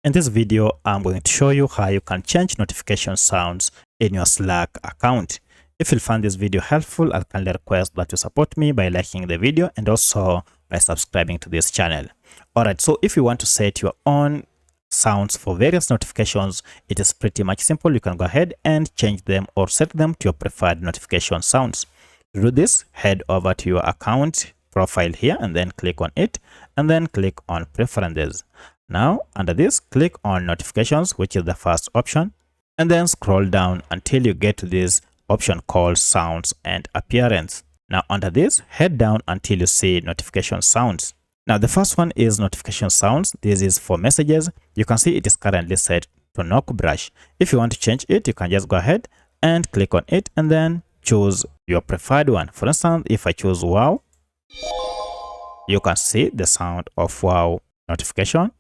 In this video, I'm going to show you how you can change notification sounds in your Slack account. If you find this video helpful, I'll kindly request that you support me by liking the video and also by subscribing to this channel. Alright, so if you want to set your own sounds for various notifications, it is pretty much simple. You can go ahead and change them or set them to your preferred notification sounds. To do this, head over to your account profile here and then click on it and then click on preferences. Now under this, click on notifications, which is the first option, and then scroll down until you get to this option called sounds and appearance. Now under this, head down until you see notification sounds. Now the first one is notification sounds. This is for messages. You can see it is currently set to knock brush. If you want to change it, you can just go ahead and click on it and then choose your preferred one. For instance, if I choose wow, you can see the sound of wow notification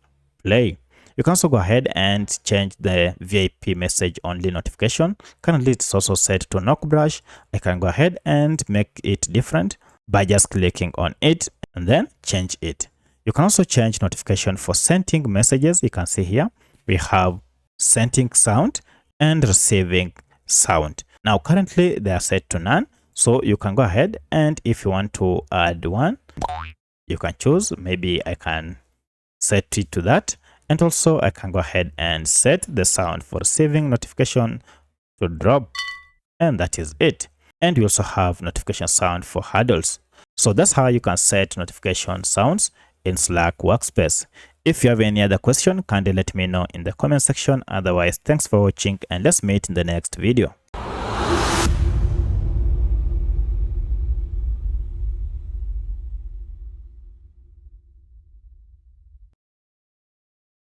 play. You can also go ahead and change the VIP message only notification. Currently it's also set to knock brush. I can go ahead and make it different by just clicking on it and then change it. You can also change notification for sending messages. You can see here we have sending sound and receiving sound. Now currently they are set to none, so you can go ahead and if you want to add one, you can choose. Maybe I can set it to that, and also I can go ahead and set the sound for receiving notification to drop, and that is it. And you also have notification sound for adults. So that's how you can set notification sounds in Slack Workspace. If you have any other question, kindly let me know in the comment section. Otherwise, thanks for watching and let's meet in the next video.